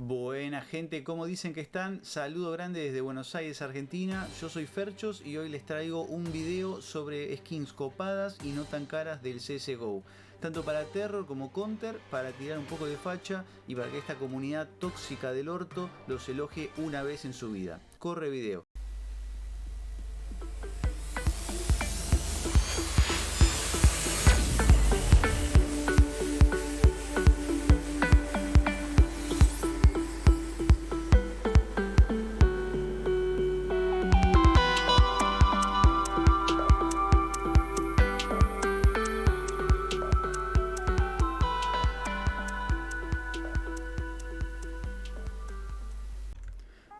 Buena gente, ¿cómo dicen que están? Saludo grande desde Buenos Aires, Argentina. Yo soy Ferchos y hoy les traigo un video sobre skins copadas y no tan caras del CSGO. Tanto para Terror como Counter, para tirar un poco de facha y para que esta comunidad tóxica del orto los elogie una vez en su vida. Corre video.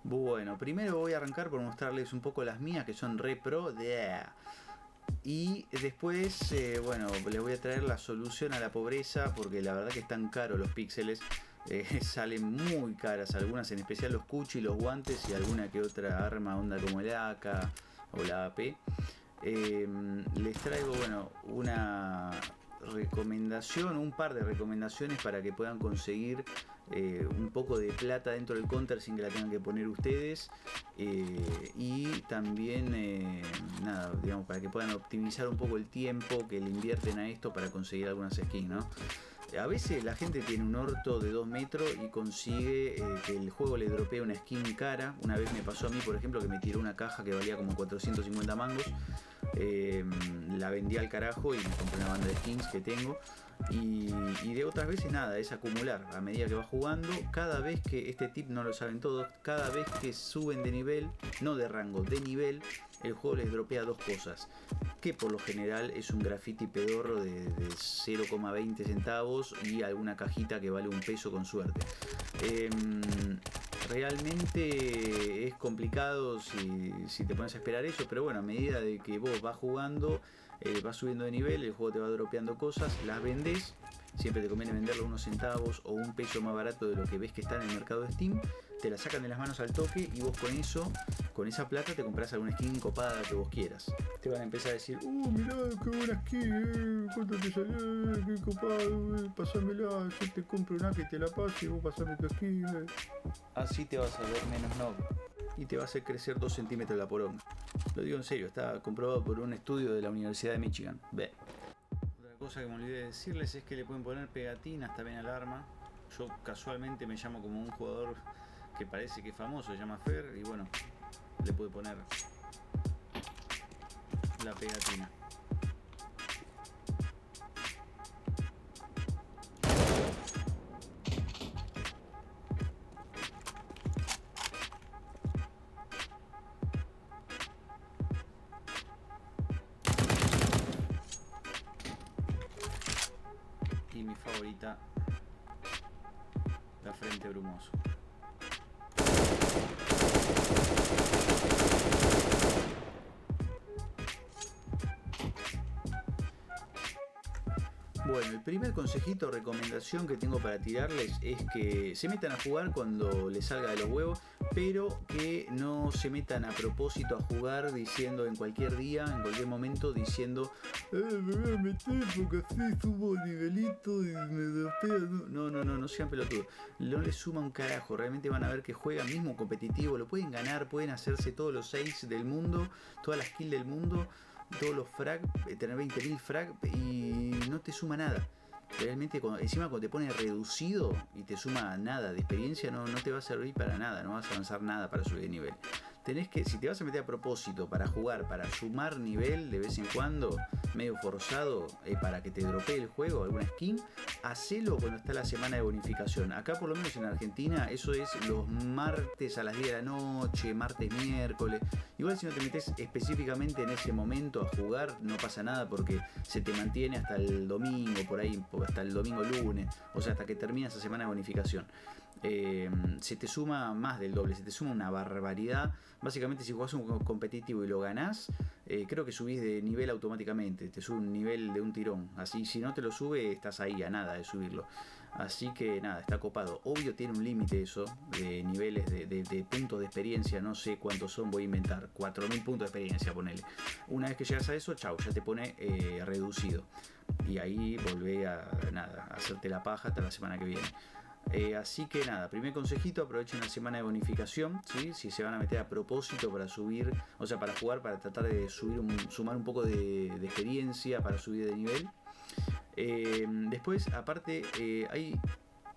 Bueno, primero voy a arrancar por mostrarles un poco las mías que son re pro. Y después, bueno, les voy a traer la solución a la pobreza porque la verdad que están caros los píxeles. Salen muy caras algunas, en especial los cuchis, los guantes y alguna que otra arma onda como el AK o la AP. Les traigo, bueno, una recomendación, un par de recomendaciones para que puedan conseguir un poco de plata dentro del Counter sin que la tengan que poner ustedes, y también nada, digamos, para que puedan optimizar un poco el tiempo que le invierten a esto para conseguir algunas skins, ¿no? A veces la gente tiene un orto de 2 metros y consigue que el juego le dropee una skin cara. Una vez me pasó a mí, por ejemplo, que me tiró una caja que valía como 450 mangos. La vendí al carajo y me compré una banda de skins que tengo. Y de otras veces nada, es acumular a medida que va jugando. Cada vez que, este tip no lo saben todos, cada vez que suben de nivel, no de rango, de nivel, el juego les dropea dos cosas, que por lo general es un graffiti pedorro de 0,20 centavos y alguna cajita que vale un peso con suerte. Realmente es complicado si te pones a esperar eso, pero bueno, a medida de que vos vas jugando, vas subiendo de nivel, el juego te va dropeando cosas, las vendés. Siempre te conviene venderlo unos centavos o un peso más barato de lo que ves que está en el mercado de Steam. Te la sacan de las manos al toque y vos con eso, con esa plata te compras alguna skin copada que vos quieras. Te van a empezar a decir, mirá, qué buena skin, cuánto te salió, qué copado, pasámela, yo te compro una que te la pase y vos pasame tu skin. Así te vas a ver menos noob y te va a hacer crecer 2 centímetros la poronga. Lo digo en serio, está comprobado por un estudio de la Universidad de Michigan. Ve. Otra cosa que me olvidé de decirles es que le pueden poner pegatinas también al arma. Yo casualmente me llamo como un jugador que parece que es famoso, se llama Fer, y bueno, le puede poner la pegatina. Y mi favorita, la frente brumoso. Bueno, el primer consejito o recomendación que tengo para tirarles es que se metan a jugar cuando les salga de los huevos, pero que no se metan a propósito a jugar diciendo en cualquier día, en cualquier momento, diciendo me voy a meter porque así subo nivelito y me dropea. No sean pelotudos. No les suma un carajo. Realmente van a ver que juegan mismo competitivo, lo pueden ganar, pueden hacerse todos los 6 del mundo, todas las kills del mundo, todos los frag, tener 20.000 frag y no te suma nada. Realmente encima cuando te pone reducido y te suma nada de experiencia, no te va a servir para nada, no vas a avanzar nada para subir de nivel. Tenés que, si te vas a meter a propósito para jugar, para sumar nivel de vez en cuando, medio forzado, para que te dropee el juego, alguna skin, hacelo cuando está la semana de bonificación. Acá por lo menos en Argentina eso es los martes a las 10 de la noche, martes, miércoles. Igual si no te metes específicamente en ese momento a jugar, no pasa nada porque se te mantiene hasta el domingo, por ahí, hasta el domingo lunes, o sea, hasta que termina esa semana de bonificación. Se te suma más del doble, se te suma una barbaridad. Básicamente si jugás un competitivo y lo ganás, creo que subís de nivel automáticamente, te sube un nivel de un tirón. Así si no te lo sube, estás ahí a nada de subirlo. Así que nada, está copado. Obvio tiene un límite eso, de niveles de puntos de experiencia, no sé cuántos son, voy a inventar, 4000 puntos de experiencia, ponele. Una vez que llegas a eso, chau, ya te pone reducido. Y ahí volvé a hacerte la paja hasta la semana que viene. Así que nada, primer consejito, aprovechen la semana de bonificación, ¿sí? Si se van a meter a propósito para subir, o sea, para jugar, para tratar de sumar un poco de experiencia, para subir de nivel. Después, aparte, hay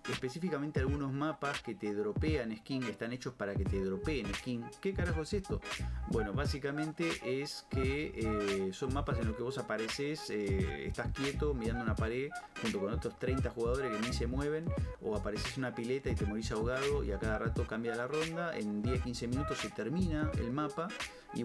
específicamente algunos mapas que te dropean skin, que están hechos para que te dropeen skin. ¿Qué carajo es esto? Bueno, básicamente es que son mapas en los que vos apareces, estás quieto mirando una pared junto con otros 30 jugadores que ni se mueven, o apareces en una pileta y te morís ahogado y a cada rato cambia la ronda, en 10-15 minutos se termina el mapa y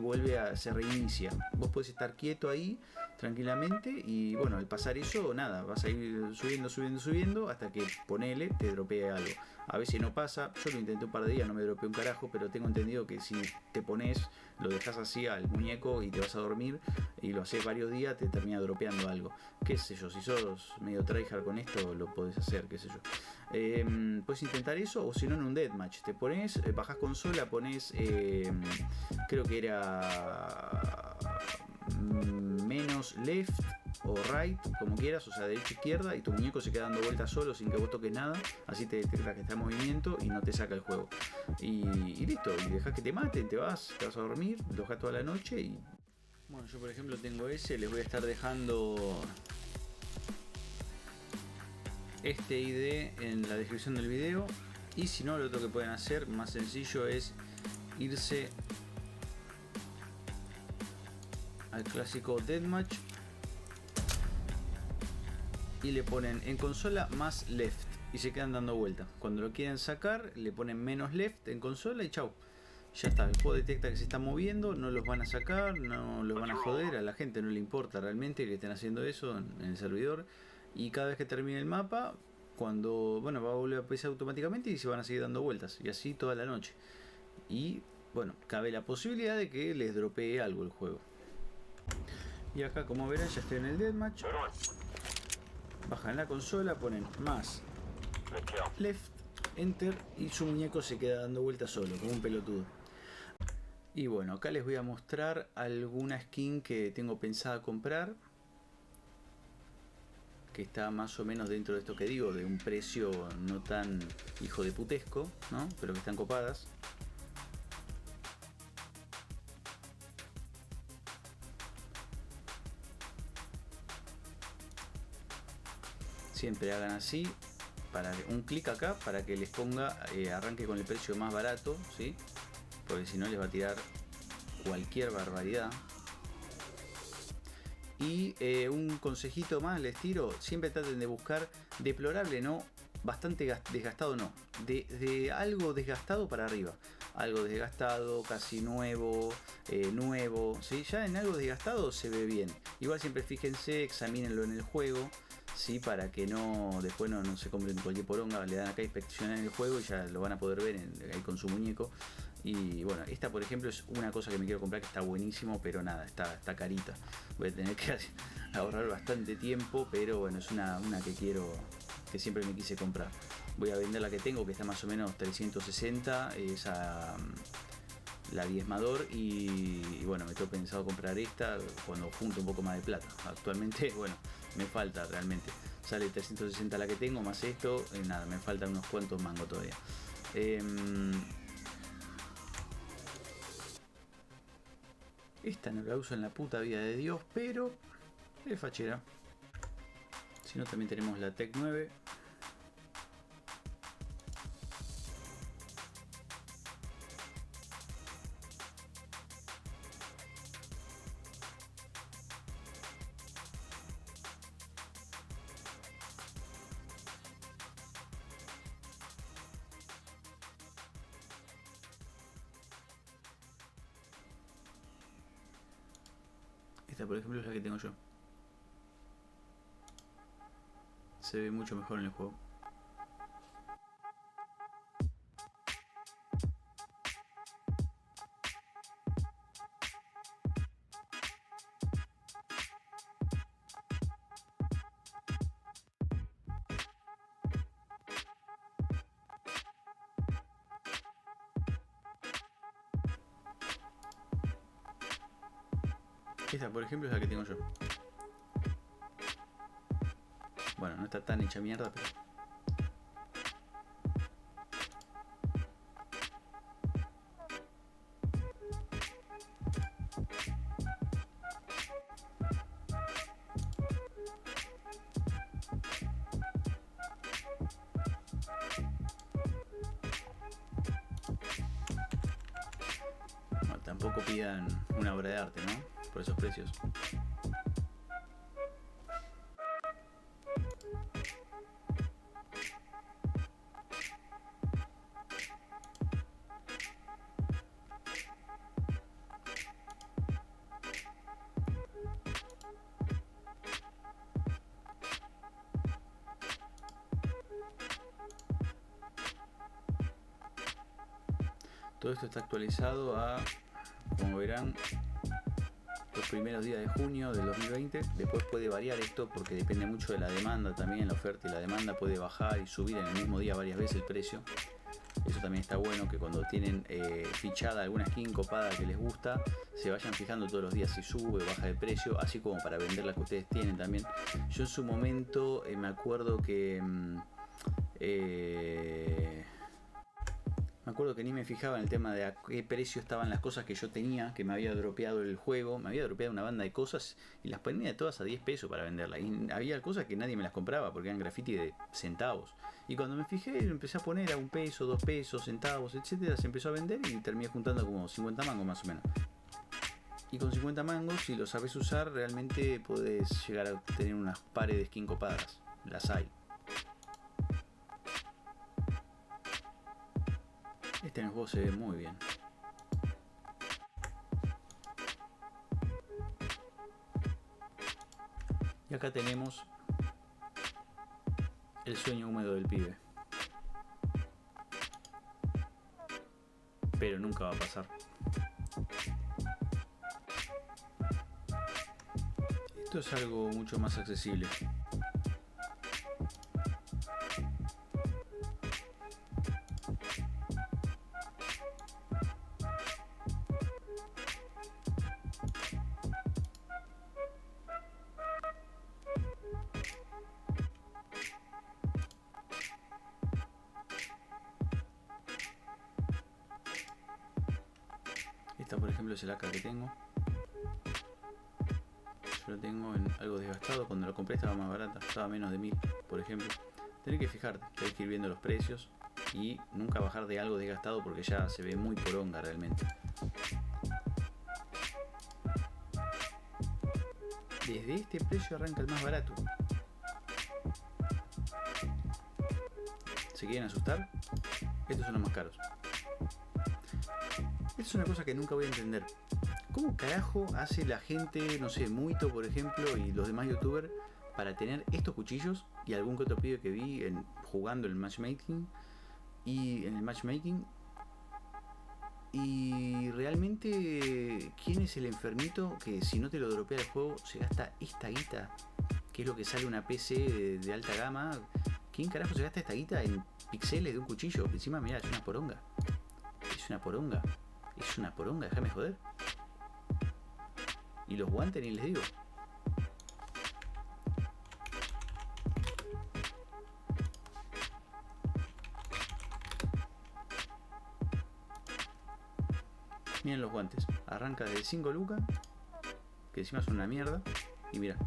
se reinicia. Vos podés estar quieto ahí tranquilamente y bueno, al pasar eso, nada, vas a ir subiendo hasta que ponele, te dropee algo. A veces no pasa, yo lo intenté un par de días, no me dropeé un carajo, pero tengo entendido que si te pones, lo dejas así al muñeco y te vas a dormir y lo haces varios días, te termina dropeando algo. Qué sé yo, si sos medio tryhard con esto, lo podés hacer, qué sé yo. Puedes intentar eso, o si no en un deathmatch, te pones, bajás consola, pones, creo que era menos left o right, como quieras, o sea, derecha izquierda, y tu muñeco se queda dando vueltas solo sin que vos toques nada, así te detecta que está en movimiento y no te saca el juego. Y listo, y dejas que te maten, te vas a dormir, lo dejas toda la noche y... Bueno, yo por ejemplo tengo ese, les voy a estar dejando este ID en la descripción del video, y si no, lo otro que pueden hacer, más sencillo, es irse al clásico Deathmatch y le ponen en consola más left y se quedan dando vueltas. Cuando lo quieren sacar, le ponen menos left en consola y chau. Ya está, el juego detecta que se está moviendo, no los van a sacar, no los van a joder, a la gente no le importa realmente que estén haciendo eso en el servidor. Y cada vez que termine el mapa, cuando va a volver a empezar automáticamente y se van a seguir dando vueltas. Y así toda la noche. Y bueno, cabe la posibilidad de que les dropee algo el juego. Y acá, como verán, ya estoy en el deathmatch. Bajan la consola, ponen más left, enter, y su muñeco se queda dando vueltas solo, como un pelotudo. Y bueno, acá les voy a mostrar alguna skin que tengo pensada comprar, que está más o menos dentro de esto que digo, de un precio no tan hijo de putesco, ¿no? Pero que están copadas. Siempre hagan así, para un clic acá para que les ponga arranque con el precio más barato, ¿sí? Porque si no les va a tirar cualquier barbaridad. Y un consejito más les tiro, siempre traten de buscar deplorable, no, bastante desgastado, no, de algo desgastado para arriba, algo desgastado, casi nuevo, nuevo, ¿sí? Ya en algo desgastado se ve bien. Igual siempre fíjense, examínenlo en el juego, ¿sí? Para que no después no se compren cualquier poronga, le dan acá inspeccionar el juego y ya lo van a poder ver ahí con su muñeco. Y bueno, esta por ejemplo es una cosa que me quiero comprar que está buenísimo, pero nada, está carita. Voy a tener que ahorrar bastante tiempo, pero bueno, es una que quiero, que siempre me quise comprar. Voy a vender la que tengo, que está más o menos 360, esa, la diezmador, y bueno, me tengo pensado comprar esta cuando junto un poco más de plata. Actualmente, bueno, me falta realmente. Sale 360 la que tengo, más esto, nada, me faltan unos cuantos mangos todavía. Esta no la uso en la puta vida de Dios, pero es fachera. Si no, también tenemos la Tech 9. Esta por ejemplo es la que tengo yo. Se ve mucho mejor en el juego. Esta por ejemplo es la que tengo yo. Bueno, no está tan hecha mierda, pero... tampoco pidan una obra de arte, ¿no? Por esos precios. Todo esto está actualizado a, como verán, los primeros días de junio del 2020. Después puede variar esto porque depende mucho de la demanda también. La oferta y la demanda puede bajar y subir en el mismo día varias veces el precio. Eso también está bueno, que cuando tienen fichada alguna skin copada que les gusta, se vayan fijando todos los días si sube o baja de precio, así como para vender la que ustedes tienen también. Yo en su momento me acuerdo que ni me fijaba en el tema de a qué precio estaban las cosas que yo tenía, que me había dropeado el juego. Me había dropeado una banda de cosas y las ponía todas a 10 pesos para venderlas. Y había cosas que nadie me las compraba porque eran graffiti de centavos. Y cuando me fijé, empecé a poner a 1 peso, 2 pesos, centavos, etcétera. Se empezó a vender y terminé juntando como 50 mangos más o menos. Y con 50 mangos, si lo sabes usar, realmente podés llegar a tener unas pares de skin copadas. Las hay. Este en el juego se ve muy bien. Y acá tenemos el sueño húmedo del pibe. Pero nunca va a pasar. Esto es algo mucho más accesible. Esta, por ejemplo, es el AK que tengo. Yo lo tengo en algo desgastado. Cuando lo compré estaba más barata, estaba menos de 1000, por ejemplo. Tenés que fijarte, tenés que ir viendo los precios y nunca bajar de algo desgastado porque ya se ve muy poronga realmente. Desde este precio arranca el más barato. ¿Se quieren asustar? Estos son los más caros. Esta es una cosa que nunca voy a entender. ¿Cómo carajo hace la gente, no sé, Muito por ejemplo y los demás youtubers para tener estos cuchillos y algún que otro pibe que vi jugando el matchmaking y en el matchmaking? Y realmente, ¿quién es el enfermito que si no te lo dropea el juego se gasta esta guita? Que es lo que sale una PC de alta gama. ¿Quién carajo se gasta esta guita en pixeles de un cuchillo? Encima, mirá, es una poronga. Es una poronga. Es una poronga, déjame joder. Y los guantes ni les digo. Miren los guantes. Arranca de 5 lucas, que encima son una mierda. Y mira,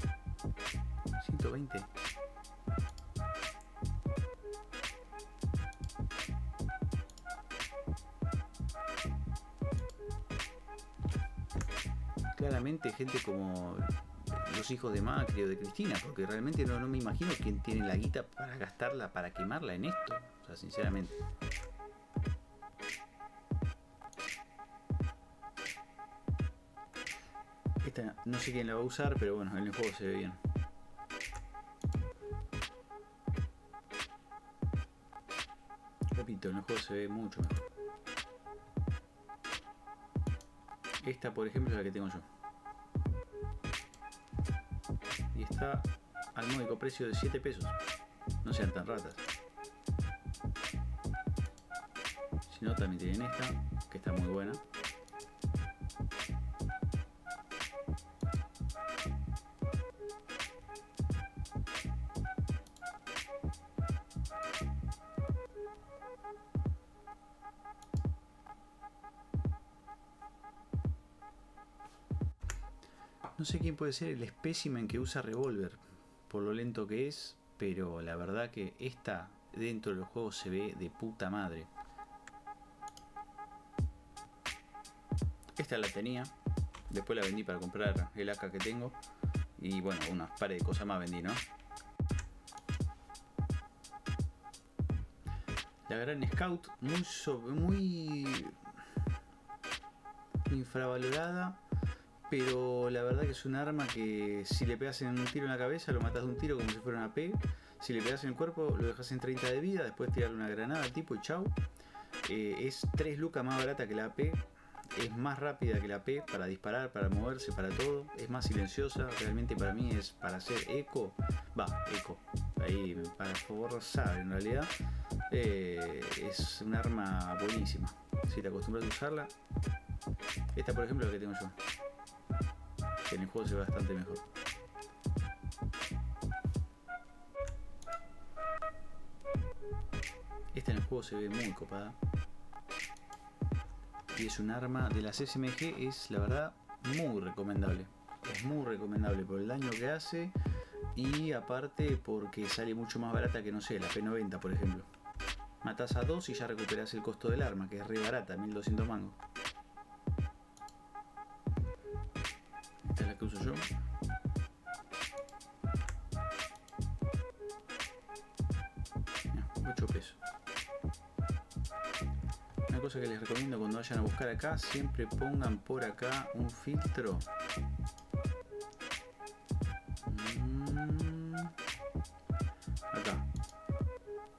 120. Claramente gente como los hijos de Macri o de Cristina, porque realmente no me imagino quién tiene la guita para gastarla, para quemarla en esto. O sea, sinceramente. Esta no sé quién la va a usar, pero bueno, en el juego se ve bien. Repito, en el juego se ve mucho mejor. Esta, por ejemplo, es la que tengo yo. Y está al módico precio de 7 pesos. No sean tan ratas. Si no, también tienen esta, que está muy buena. No sé quién puede ser el espécimen que usa revólver, por lo lento que es, pero la verdad que esta dentro del juego se ve de puta madre. Esta la tenía, después la vendí para comprar el AK que tengo. Y bueno, unas pares de cosas más vendí, ¿no? La Gran Scout, muy infravalorada, pero la verdad que es un arma que si le pegas en un tiro en la cabeza lo matas de un tiro como si fuera una AP. Si le pegas en el cuerpo lo dejas en 30 de vida, después tirarle una granada al tipo y chau. Es 3 lucas más barata que la AP, es más rápida que la AP para disparar, para moverse, para todo, es más silenciosa, realmente para mí es para hacer eco, ahí para forzar en realidad. Es un arma buenísima, si te acostumbras a usarla. Esta por ejemplo es la que tengo yo, que en el juego se ve bastante mejor. Esta en el juego se ve muy copada. Y es un arma de las SMG, es la verdad muy recomendable. Es muy recomendable por el daño que hace y aparte porque sale mucho más barata que, no sé, la P90 por ejemplo. Matás a 2 y ya recuperás el costo del arma, que es re barata, 1200 mangos. Esta es la que uso yo. No, 8 pesos. Una cosa que les recomiendo cuando vayan a buscar acá, siempre pongan por acá un filtro. Acá.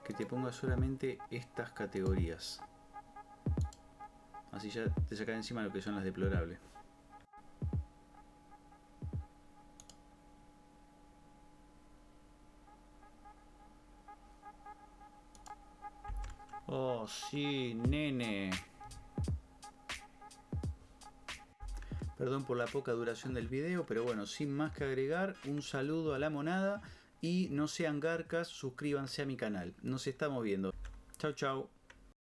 Que te ponga solamente estas categorías. Así ya te saca encima lo que son las deplorables. Oh, sí, nene. Perdón por la poca duración del video, pero bueno, sin más que agregar, un saludo a la monada y no sean garcas, suscríbanse a mi canal. Nos estamos viendo. Chau, chau.